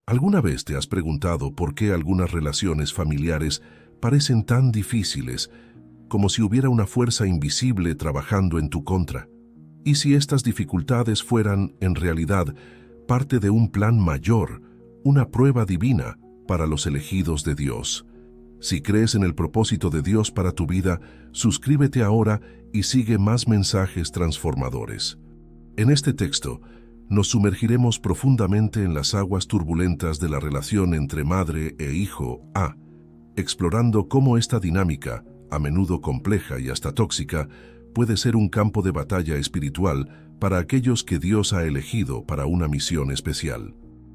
¿Alguna vez te has preguntado por qué algunas relaciones familiares parecen tan difíciles, como si hubiera una fuerza invisible trabajando en tu contra? ¿Y si estas dificultades fueran, en realidad, parte de un plan mayor, una prueba divina para los elegidos de Dios? Si crees en el propósito de Dios para tu vida, suscríbete ahora y sigue más mensajes transformadores. En este texto, nos sumergiremos profundamente en las aguas turbulentas de la relación entre madre e hijo A, explorando cómo esta dinámica, a menudo compleja y hasta tóxica, puede ser un campo de batalla espiritual para aquellos que Dios ha elegido para una misión especial.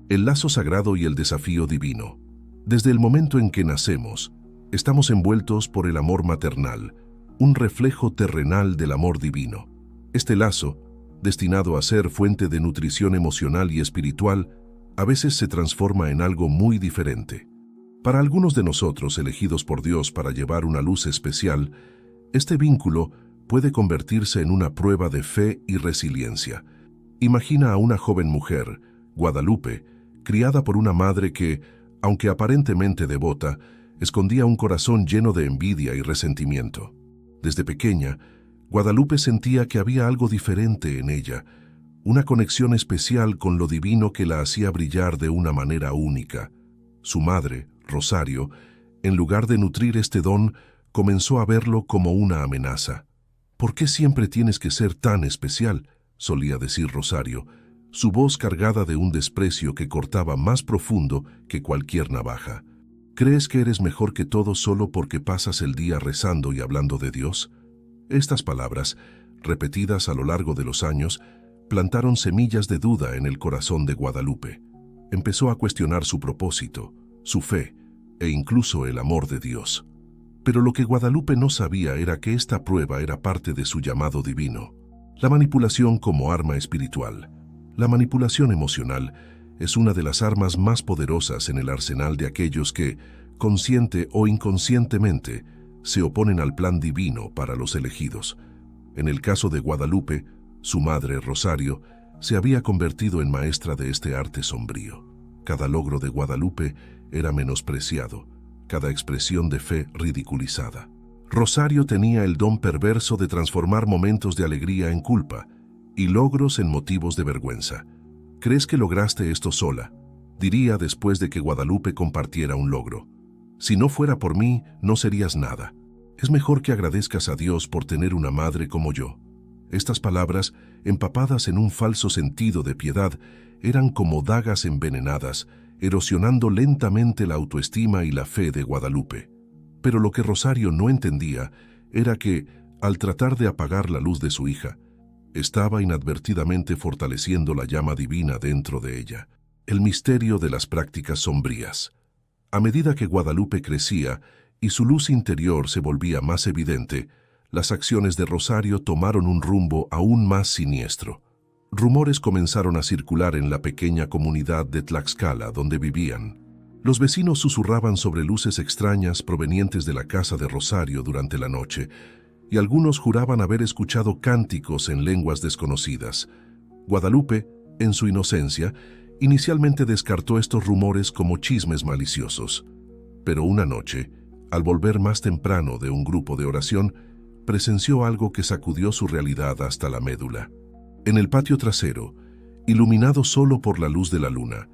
El lazo sagrado y el desafío divino. Desde el momento en que nacemos, estamos envueltos por el amor maternal, un reflejo terrenal del amor divino. Este lazo, destinado a ser fuente de nutrición emocional y espiritual, a veces se transforma en algo muy diferente. Para algunos de nosotros elegidos por Dios para llevar una luz especial, este vínculo puede convertirse en una prueba de fe y resiliencia. Imagina a una joven mujer, Guadalupe, criada por una madre que, aunque aparentemente devota, escondía un corazón lleno de envidia y resentimiento. Desde pequeña, Guadalupe sentía que había algo diferente en ella, una conexión especial con lo divino que la hacía brillar de una manera única. Su madre, Rosario, en lugar de nutrir este don, comenzó a verlo como una amenaza. «¿Por qué siempre tienes que ser tan especial?», solía decir Rosario, su voz cargada de un desprecio que cortaba más profundo que cualquier navaja. «¿Crees que eres mejor que todos solo porque pasas el día rezando y hablando de Dios?». Estas palabras, repetidas a lo largo de los años, plantaron semillas de duda en el corazón de Guadalupe. Empezó a cuestionar su propósito, su fe e incluso el amor de Dios. Pero lo que Guadalupe no sabía era que esta prueba era parte de su llamado divino. La manipulación como arma espiritual. La manipulación emocional es una de las armas más poderosas en el arsenal de aquellos que, consciente o inconscientemente, se oponen al plan divino para los elegidos. En el caso de Guadalupe, su madre, Rosario, se había convertido en maestra de este arte sombrío. Cada logro de Guadalupe era menospreciado, cada expresión de fe ridiculizada. Rosario tenía el don perverso de transformar momentos de alegría en culpa y logros en motivos de vergüenza. «¿Crees que lograste esto sola?», diría después de que Guadalupe compartiera un logro. «Si no fuera por mí, no serías nada. Es mejor que agradezcas a Dios por tener una madre como yo». Estas palabras, empapadas en un falso sentido de piedad, eran como dagas envenenadas, erosionando lentamente la autoestima y la fe de Guadalupe. Pero lo que Rosario no entendía era que, al tratar de apagar la luz de su hija, estaba inadvertidamente fortaleciendo la llama divina dentro de ella, el misterio de las prácticas sombrías. A medida que Guadalupe crecía y su luz interior se volvía más evidente, las acciones de Rosario tomaron un rumbo aún más siniestro. Rumores comenzaron a circular en la pequeña comunidad de Tlaxcala donde vivían. Los vecinos susurraban sobre luces extrañas provenientes de la casa de Rosario durante la noche, y algunos juraban haber escuchado cánticos en lenguas desconocidas. Guadalupe, en su inocencia, inicialmente descartó estos rumores como chismes maliciosos. Pero una noche, al volver más temprano de un grupo de oración, presenció algo que sacudió su realidad hasta la médula. En el patio trasero, iluminado solo por la luz de la luna,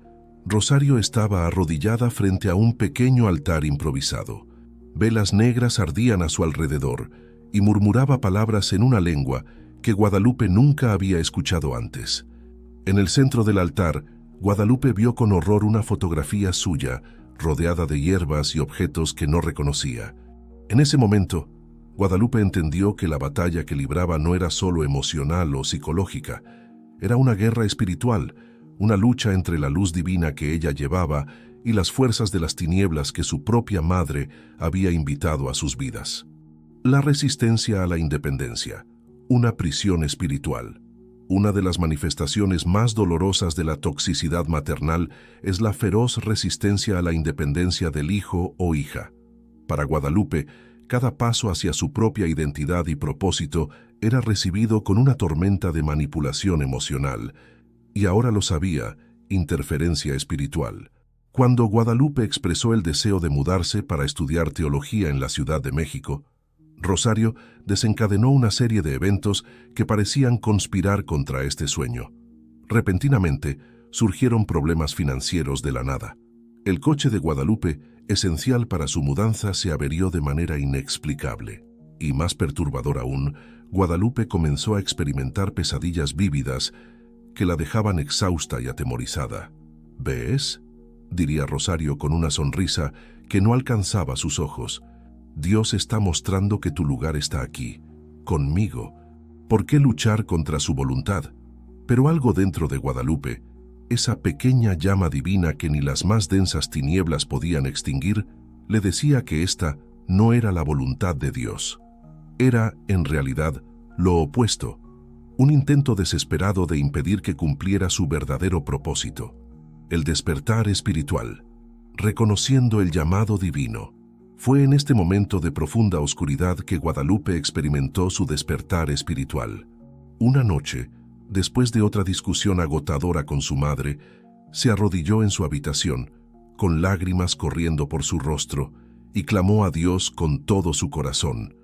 Rosario estaba arrodillada frente a un pequeño altar improvisado. Velas negras ardían a su alrededor y murmuraba palabras en una lengua que Guadalupe nunca había escuchado antes. En el centro del altar, Guadalupe vio con horror una fotografía suya, rodeada de hierbas y objetos que no reconocía. En ese momento, Guadalupe entendió que la batalla que libraba no era solo emocional o psicológica, era una guerra espiritual, una lucha entre la luz divina que ella llevaba y las fuerzas de las tinieblas que su propia madre había invitado a sus vidas. La resistencia a la independencia, una prisión espiritual. Una de las manifestaciones más dolorosas de la toxicidad maternal es la feroz resistencia a la independencia del hijo o hija. Para Guadalupe, cada paso hacia su propia identidad y propósito era recibido con una tormenta de manipulación emocional, y ahora lo sabía, interferencia espiritual. Cuando Guadalupe expresó el deseo de mudarse para estudiar teología en la Ciudad de México, Rosario desencadenó una serie de eventos que parecían conspirar contra este sueño. Repentinamente, surgieron problemas financieros de la nada. El coche de Guadalupe, esencial para su mudanza, se averió de manera inexplicable. Y más perturbador aún, Guadalupe comenzó a experimentar pesadillas vívidas que la dejaban exhausta y atemorizada. «¿Ves?», diría Rosario con una sonrisa que no alcanzaba sus ojos. «Dios está mostrando que tu lugar está aquí, conmigo. ¿Por qué luchar contra su voluntad?». Pero algo dentro de Guadalupe, esa pequeña llama divina que ni las más densas tinieblas podían extinguir, le decía que esta no era la voluntad de Dios. Era, en realidad, lo opuesto, un intento desesperado de impedir que cumpliera su verdadero propósito, el despertar espiritual. Reconociendo el llamado divino, fue en este momento de profunda oscuridad que Guadalupe experimentó su despertar espiritual. Una noche, después de otra discusión agotadora con su madre, se arrodilló en su habitación, con lágrimas corriendo por su rostro, y clamó a Dios con todo su corazón: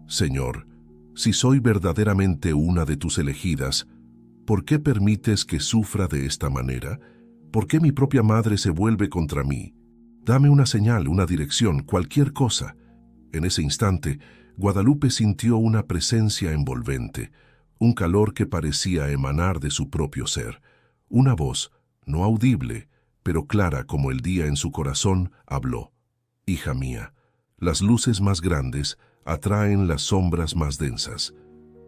«Señor, si soy verdaderamente una de tus elegidas, ¿por qué permites que sufra de esta manera? ¿Por qué mi propia madre se vuelve contra mí? Dame una señal, una dirección, cualquier cosa». En ese instante, Guadalupe sintió una presencia envolvente, un calor que parecía emanar de su propio ser. Una voz, no audible, pero clara como el día en su corazón, habló: «Hija mía, las luces más grandes atraen las sombras más densas.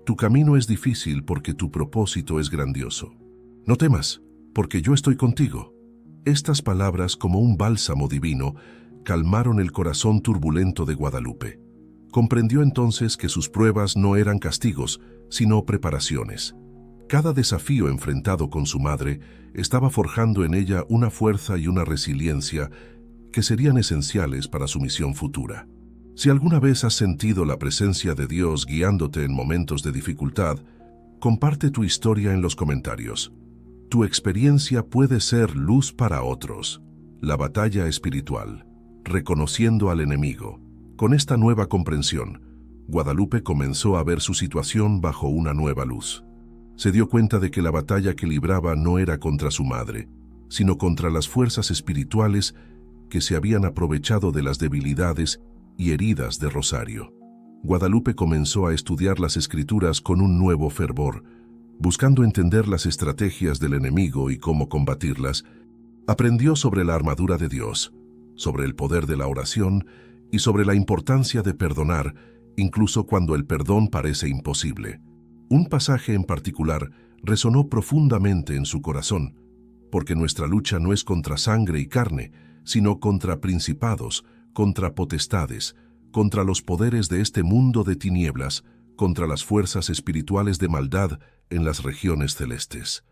Tu camino es difícil porque tu propósito es grandioso. No temas, porque yo estoy contigo». Estas palabras, como un bálsamo divino, calmaron el corazón turbulento de Guadalupe. Comprendió entonces que sus pruebas no eran castigos, sino preparaciones. Cada desafío enfrentado con su madre estaba forjando en ella una fuerza y una resiliencia que serían esenciales para su misión futura. Si alguna vez has sentido la presencia de Dios guiándote en momentos de dificultad, comparte tu historia en los comentarios. Tu experiencia puede ser luz para otros. La batalla espiritual, reconociendo al enemigo. Con esta nueva comprensión, Guadalupe comenzó a ver su situación bajo una nueva luz. Se dio cuenta de que la batalla que libraba no era contra su madre, sino contra las fuerzas espirituales que se habían aprovechado de las debilidades y heridas de Rosario. Guadalupe comenzó a estudiar las Escrituras con un nuevo fervor, buscando entender las estrategias del enemigo y cómo combatirlas. Aprendió sobre la armadura de Dios, sobre el poder de la oración y sobre la importancia de perdonar, incluso cuando el perdón parece imposible. Un pasaje en particular resonó profundamente en su corazón, porque nuestra lucha no es contra sangre y carne, sino contra principados, contra potestades, contra los poderes de este mundo de tinieblas, contra las fuerzas espirituales de maldad en las regiones celestes.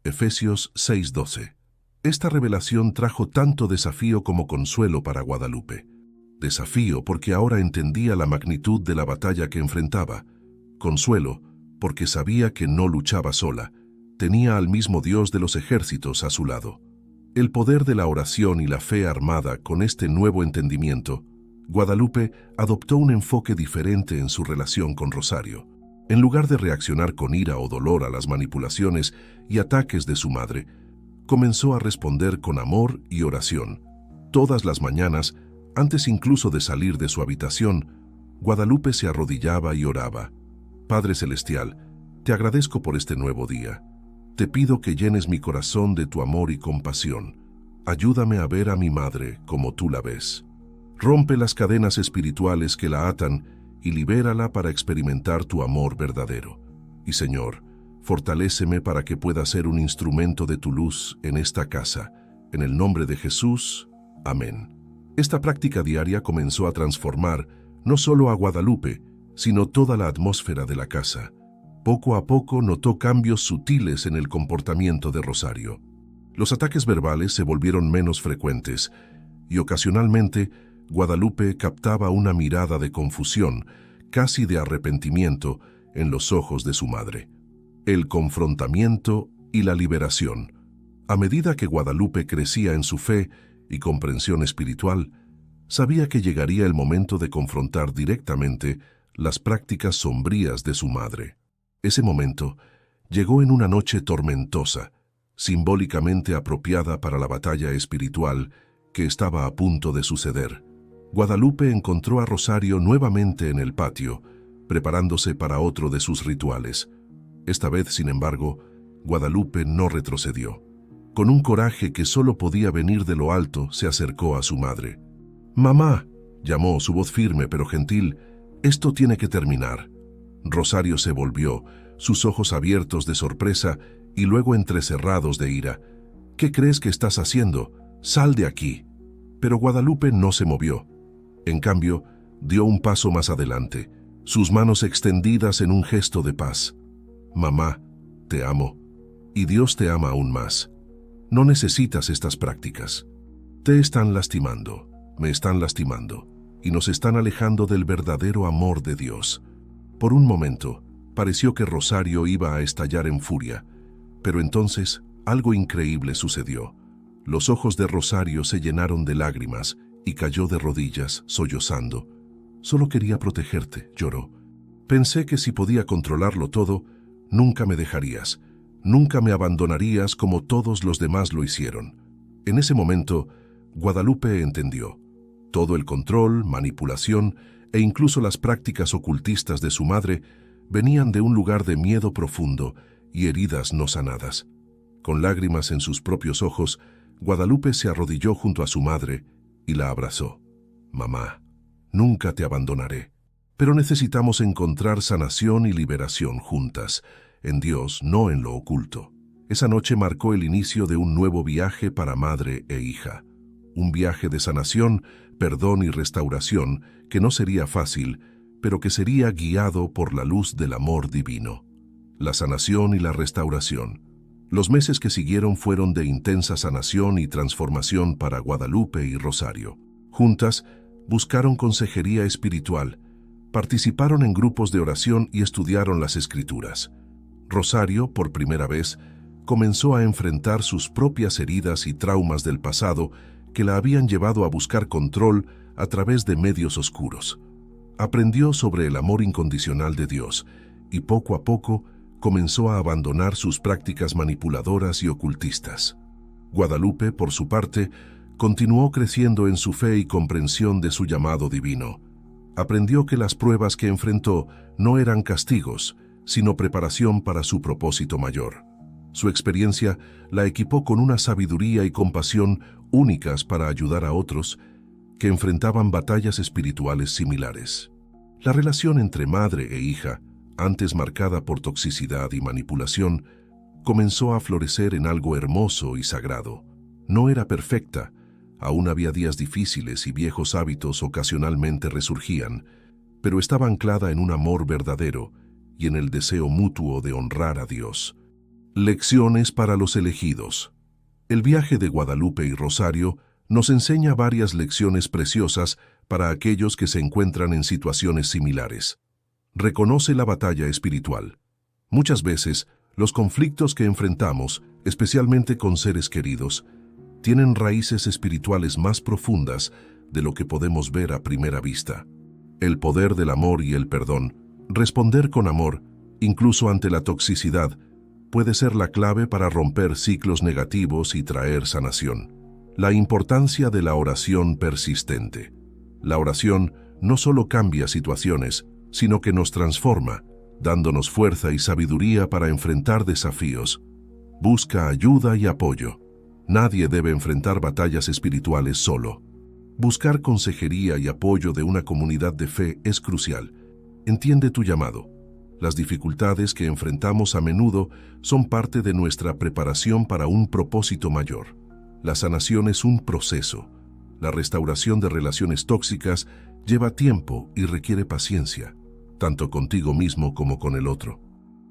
Efesios 6:12. Esta revelación trajo tanto desafío como consuelo para Guadalupe. Desafío porque ahora entendía la magnitud de la batalla que enfrentaba. Consuelo porque sabía que no luchaba sola, tenía al mismo Dios de los ejércitos a su lado. El poder de la oración y la fe armada con este nuevo entendimiento, Guadalupe adoptó un enfoque diferente en su relación con Rosario. En lugar de reaccionar con ira o dolor a las manipulaciones y ataques de su madre, comenzó a responder con amor y oración. Todas las mañanas, antes incluso de salir de su habitación, Guadalupe se arrodillaba y oraba: «Padre Celestial, te agradezco por este nuevo día. Te pido que llenes mi corazón de tu amor y compasión. Ayúdame a ver a mi madre como tú la ves. Rompe las cadenas espirituales que la atan y libérala para experimentar tu amor verdadero. Y Señor, fortaléceme para que pueda ser un instrumento de tu luz en esta casa. En el nombre de Jesús. Amén». Esta práctica diaria comenzó a transformar no solo a Guadalupe, sino toda la atmósfera de la casa. Poco a poco notó cambios sutiles en el comportamiento de Rosario. Los ataques verbales se volvieron menos frecuentes y ocasionalmente Guadalupe captaba una mirada de confusión, casi de arrepentimiento, en los ojos de su madre. El confrontamiento y la liberación. A medida que Guadalupe crecía en su fe, y comprensión espiritual, sabía que llegaría el momento de confrontar directamente las prácticas sombrías de su madre. Ese momento llegó en una noche tormentosa, simbólicamente apropiada para la batalla espiritual que estaba a punto de suceder. Guadalupe encontró a Rosario nuevamente en el patio, preparándose para otro de sus rituales. Esta vez, sin embargo, Guadalupe no retrocedió. Con un coraje que solo podía venir de lo alto, se acercó a su madre. «Mamá», llamó, su voz firme pero gentil, «esto tiene que terminar». Rosario se volvió, sus ojos abiertos de sorpresa y luego entrecerrados de ira. «¿Qué crees que estás haciendo? Sal de aquí». Pero Guadalupe no se movió. En cambio, dio un paso más adelante, sus manos extendidas en un gesto de paz. «Mamá, te amo, y Dios te ama aún más. No necesitas estas prácticas. Te están lastimando, me están lastimando, y nos están alejando del verdadero amor de Dios». Por un momento, pareció que Rosario iba a estallar en furia, pero entonces algo increíble sucedió. Los ojos de Rosario se llenaron de lágrimas y cayó de rodillas, sollozando. «Solo quería protegerte», lloró. «Pensé que si podía controlarlo todo, nunca me dejarías, nunca me abandonarías como todos los demás lo hicieron». En ese momento, Guadalupe entendió. Todo el control, manipulación e incluso las prácticas ocultistas de su madre venían de un lugar de miedo profundo y heridas no sanadas. Con lágrimas en sus propios ojos, Guadalupe se arrodilló junto a su madre y la abrazó. «Mamá, nunca te abandonaré, pero necesitamos encontrar sanación y liberación juntas, en Dios, no en lo oculto». Esa noche marcó el inicio de un nuevo viaje para madre e hija. Un viaje de sanación, perdón y restauración que no sería fácil, pero que sería guiado por la luz del amor divino. La sanación y la restauración. Los meses que siguieron fueron de intensa sanación y transformación para Guadalupe y Rosario. Juntas, buscaron consejería espiritual, participaron en grupos de oración y estudiaron las Escrituras. Rosario, por primera vez, comenzó a enfrentar sus propias heridas y traumas del pasado que la habían llevado a buscar control a través de medios oscuros. Aprendió sobre el amor incondicional de Dios y poco a poco comenzó a abandonar sus prácticas manipuladoras y ocultistas. Guadalupe, por su parte, continuó creciendo en su fe y comprensión de su llamado divino. Aprendió que las pruebas que enfrentó no eran castigos, sino preparación para su propósito mayor. Su experiencia la equipó con una sabiduría y compasión únicas para ayudar a otros que enfrentaban batallas espirituales similares. La relación entre madre e hija, antes marcada por toxicidad y manipulación, comenzó a florecer en algo hermoso y sagrado. No era perfecta, aún había días difíciles y viejos hábitos ocasionalmente resurgían, pero estaba anclada en un amor verdadero y en el deseo mutuo de honrar a Dios. Lecciones para los elegidos. El viaje de Guadalupe y Rosario nos enseña varias lecciones preciosas para aquellos que se encuentran en situaciones similares. Reconoce la batalla espiritual. Muchas veces, los conflictos que enfrentamos, especialmente con seres queridos, tienen raíces espirituales más profundas de lo que podemos ver a primera vista. El poder del amor y el perdón, responder con amor, incluso ante la toxicidad, puede ser la clave para romper ciclos negativos y traer sanación. La importancia de la oración persistente. La oración no solo cambia situaciones, sino que nos transforma, dándonos fuerza y sabiduría para enfrentar desafíos. Busca ayuda y apoyo. Nadie debe enfrentar batallas espirituales solo. Buscar consejería y apoyo de una comunidad de fe es crucial. Entiende tu llamado. Las dificultades que enfrentamos a menudo son parte de nuestra preparación para un propósito mayor. La sanación es un proceso. La restauración de relaciones tóxicas lleva tiempo y requiere paciencia, tanto contigo mismo como con el otro.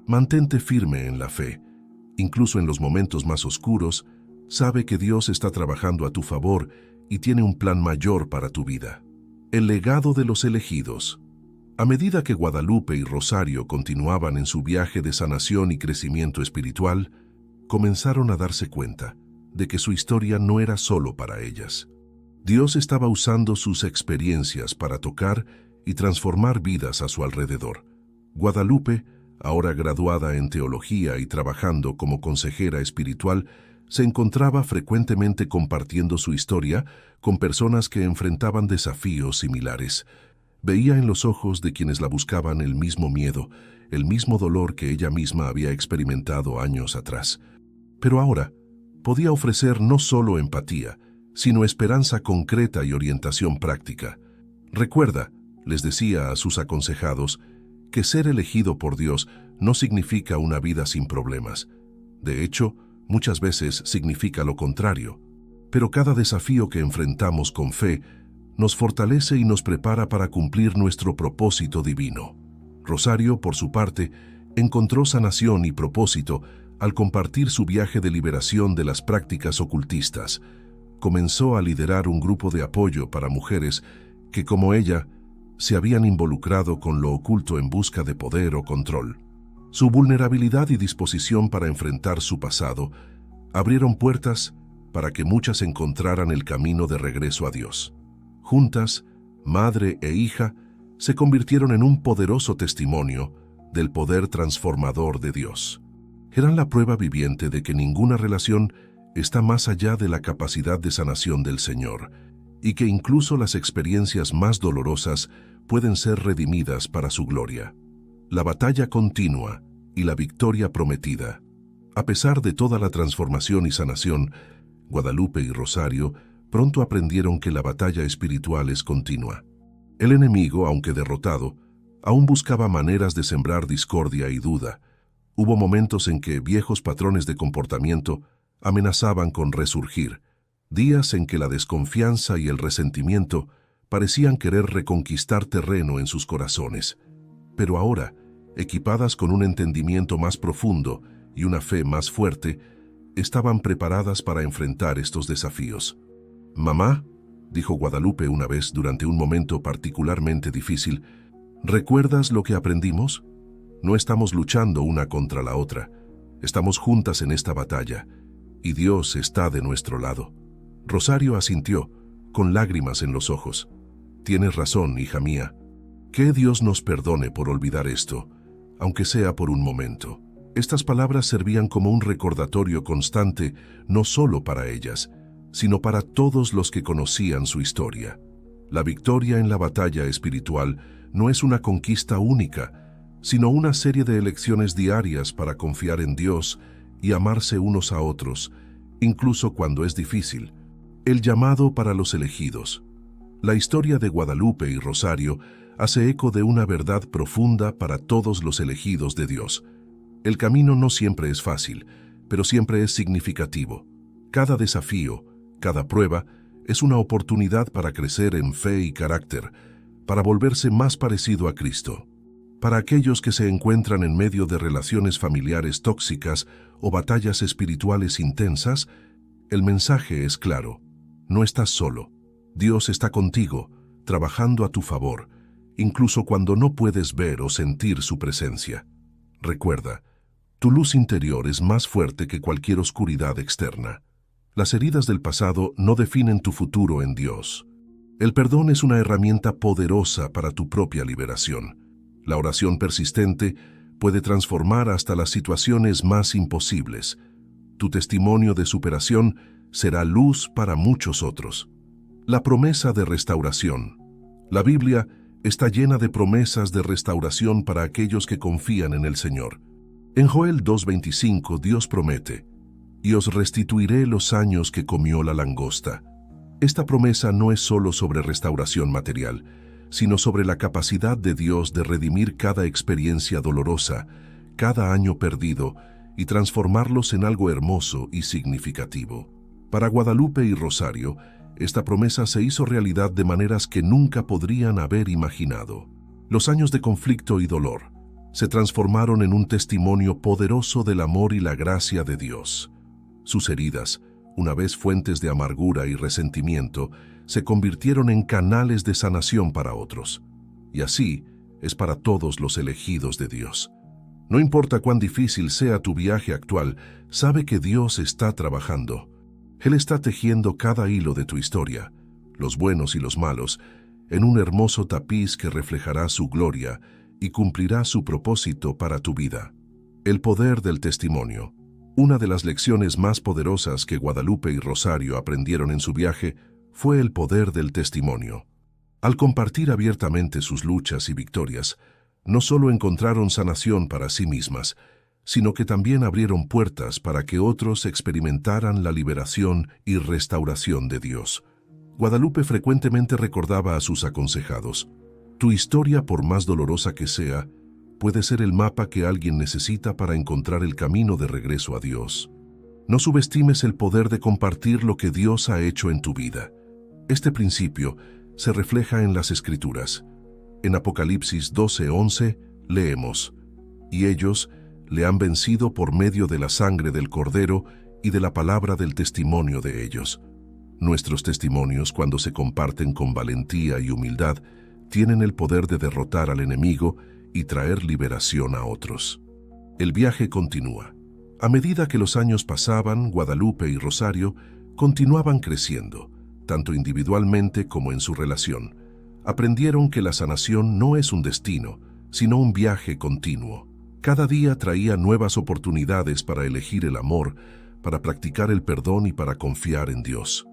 Mantente firme en la fe. Incluso en los momentos más oscuros, sabe que Dios está trabajando a tu favor y tiene un plan mayor para tu vida. El legado de los elegidos. A medida que Guadalupe y Rosario continuaban en su viaje de sanación y crecimiento espiritual, comenzaron a darse cuenta. de que su historia no era solo para ellas. Dios estaba usando sus experiencias para tocar y transformar vidas a su alrededor. Guadalupe, ahora graduada en teología y trabajando como consejera espiritual, se encontraba frecuentemente compartiendo su historia con personas que enfrentaban desafíos similares. Veía en los ojos de quienes la buscaban el mismo miedo, el mismo dolor que ella misma había experimentado años atrás. Pero ahora podía ofrecer no solo empatía, sino esperanza concreta y orientación práctica. Recuerda, les decía a sus aconsejados, que ser elegido por Dios no significa una vida sin problemas. De hecho, muchas veces significa lo contrario. Pero cada desafío que enfrentamos con fe nos fortalece y nos prepara para cumplir nuestro propósito divino. Rosario, por su parte, encontró sanación y propósito al compartir su viaje de liberación de las prácticas ocultistas. Comenzó a liderar un grupo de apoyo para mujeres que, como ella, se habían involucrado con lo oculto en busca de poder o control. Su vulnerabilidad y disposición para enfrentar su pasado abrieron puertas para que muchas encontraran el camino de regreso a Dios. Juntas, madre e hija, se convirtieron en un poderoso testimonio del poder transformador de Dios. Eran la prueba viviente de que ninguna relación está más allá de la capacidad de sanación del Señor, y que incluso las experiencias más dolorosas pueden ser redimidas para su gloria. La batalla continua y la victoria prometida. A pesar de toda la transformación y sanación, Guadalupe y Rosario pronto aprendieron que la batalla espiritual es continua. El enemigo, aunque derrotado, aún buscaba maneras de sembrar discordia y duda. Hubo momentos en que viejos patrones de comportamiento amenazaban con resurgir, días en que la desconfianza y el resentimiento parecían querer reconquistar terreno en sus corazones. Pero ahora, equipadas con un entendimiento más profundo y una fe más fuerte, estaban preparadas para enfrentar estos desafíos. «Mamá», dijo Guadalupe una vez durante un momento particularmente difícil, «¿recuerdas lo que aprendimos? No estamos luchando una contra la otra. Estamos juntas en esta batalla, y Dios está de nuestro lado». Rosario asintió, con lágrimas en los ojos. «Tienes razón, hija mía. Que Dios nos perdone por olvidar esto, aunque sea por un momento». Estas palabras servían como un recordatorio constante, no solo para ellas, sino para todos los que conocían su historia. La victoria en la batalla espiritual no es una conquista única, sino una serie de elecciones diarias para confiar en Dios y amarse unos a otros, incluso cuando es difícil. El llamado para los elegidos. La historia de Guadalupe y Rosario hace eco de una verdad profunda para todos los elegidos de Dios. El camino no siempre es fácil, pero siempre es significativo. Cada desafío, cada prueba, es una oportunidad para crecer en fe y carácter, para volverse más parecido a Cristo. Para aquellos que se encuentran en medio de relaciones familiares tóxicas o batallas espirituales intensas, el mensaje es claro. No estás solo. Dios está contigo, trabajando a tu favor, incluso cuando no puedes ver o sentir su presencia. Recuerda, tu luz interior es más fuerte que cualquier oscuridad externa. Las heridas del pasado no definen tu futuro en Dios. El perdón es una herramienta poderosa para tu propia liberación. La oración persistente puede transformar hasta las situaciones más imposibles. Tu testimonio de superación será luz para muchos otros. La promesa de restauración. La Biblia está llena de promesas de restauración para aquellos que confían en el Señor. En Joel 2:25 Dios promete: «Y os restituiré los años que comió la langosta». Esta promesa no es solo sobre restauración material, sino sobre la capacidad de Dios de redimir cada experiencia dolorosa, cada año perdido, y transformarlos en algo hermoso y significativo. Para Guadalupe y Rosario, esta promesa se hizo realidad de maneras que nunca podrían haber imaginado. Los años de conflicto y dolor se transformaron en un testimonio poderoso del amor y la gracia de Dios. Sus heridas, una vez fuentes de amargura y resentimiento, se convirtieron en canales de sanación para otros. Y así es para todos los elegidos de Dios. No importa cuán difícil sea tu viaje actual, sabe que Dios está trabajando. Él está tejiendo cada hilo de tu historia, los buenos y los malos, en un hermoso tapiz que reflejará su gloria y cumplirá su propósito para tu vida. El poder del testimonio. Una de las lecciones más poderosas que Guadalupe y Rosario aprendieron en su viaje fue el poder del testimonio. Al compartir abiertamente sus luchas y victorias, no solo encontraron sanación para sí mismas, sino que también abrieron puertas para que otros experimentaran la liberación y restauración de Dios. Guadalupe frecuentemente recordaba a sus aconsejados: tu historia, por más dolorosa que sea, puede ser el mapa que alguien necesita para encontrar el camino de regreso a Dios. No subestimes el poder de compartir lo que Dios ha hecho en tu vida. Este principio se refleja en las Escrituras. En Apocalipsis 12:11 leemos: y ellos le han vencido por medio de la sangre del Cordero y de la palabra del testimonio de ellos. Nuestros testimonios, cuando se comparten con valentía y humildad, tienen el poder de derrotar al enemigo y traer liberación a otros. El viaje continúa. A medida que los años pasaban, Guadalupe y Rosario continuaban creciendo, tanto individualmente como en su relación. Aprendieron que la sanación no es un destino, sino un viaje continuo. Cada día traía nuevas oportunidades para elegir el amor, para practicar el perdón y para confiar en Dios.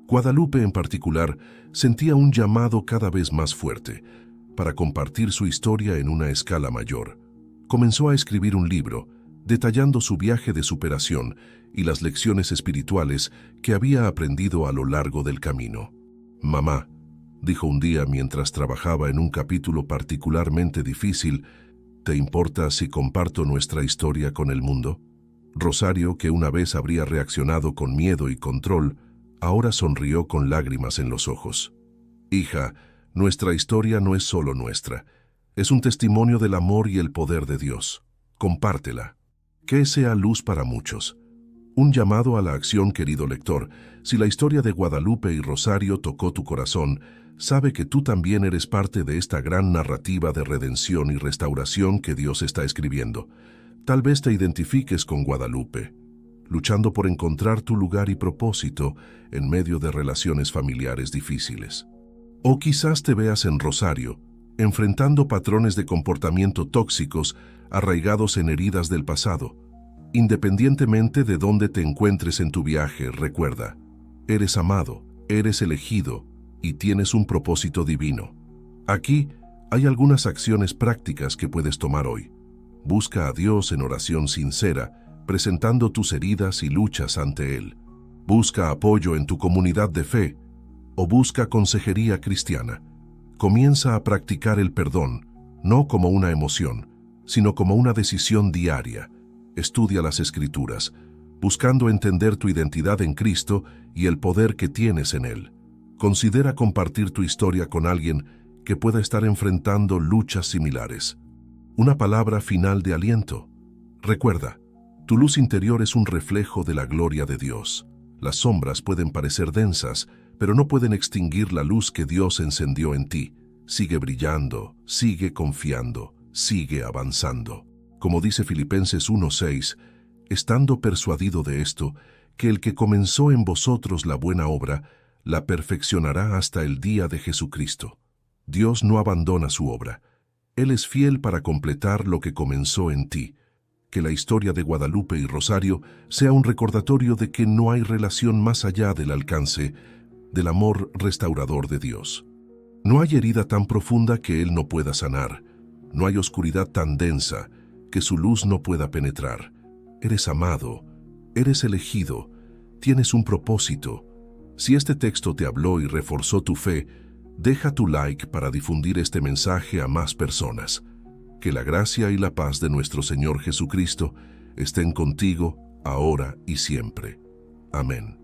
Guadalupe, en particular, sentía un llamado cada vez más fuerte para compartir su historia en una escala mayor. Comenzó a escribir un libro, detallando su viaje de superación y las lecciones espirituales que había aprendido a lo largo del camino. «Mamá», dijo un día mientras trabajaba en un capítulo particularmente difícil, «¿te importa si comparto nuestra historia con el mundo?». Rosario, que una vez habría reaccionado con miedo y control, ahora sonrió con lágrimas en los ojos. «Hija, nuestra historia no es solo nuestra. Es un testimonio del amor y el poder de Dios. Compártela. Que sea luz para muchos». Un llamado a la acción, querido lector. Si la historia de Guadalupe y Rosario tocó tu corazón, sabe que tú también eres parte de esta gran narrativa de redención y restauración que Dios está escribiendo. Tal vez te identifiques con Guadalupe, luchando por encontrar tu lugar y propósito en medio de relaciones familiares difíciles. O quizás te veas en Rosario, enfrentando patrones de comportamiento tóxicos arraigados en heridas del pasado. Independientemente de dónde te encuentres en tu viaje, recuerda, eres amado, eres elegido y tienes un propósito divino. Aquí hay algunas acciones prácticas que puedes tomar hoy. Busca a Dios en oración sincera, presentando tus heridas y luchas ante Él. Busca apoyo en tu comunidad de fe o busca consejería cristiana. Comienza a practicar el perdón, no como una emoción, sino como una decisión diaria. Estudia las Escrituras, buscando entender tu identidad en Cristo y el poder que tienes en Él. Considera compartir tu historia con alguien que pueda estar enfrentando luchas similares. Una palabra final de aliento. Recuerda, tu luz interior es un reflejo de la gloria de Dios. Las sombras pueden parecer densas, pero no pueden extinguir la luz que Dios encendió en ti. Sigue brillando, sigue confiando, sigue avanzando. Como dice Filipenses 1:6, estando persuadido de esto, que el que comenzó en vosotros la buena obra, la perfeccionará hasta el día de Jesucristo. Dios no abandona su obra. Él es fiel para completar lo que comenzó en ti. Que la historia de Guadalupe y Rosario sea un recordatorio de que no hay relación más allá del alcance del amor restaurador de Dios. No hay herida tan profunda que Él no pueda sanar. No hay oscuridad tan densa que su luz no pueda penetrar. Eres amado, eres elegido, tienes un propósito. Si este texto te habló y reforzó tu fe, deja tu like para difundir este mensaje a más personas. Que la gracia y la paz de nuestro Señor Jesucristo estén contigo ahora y siempre. Amén.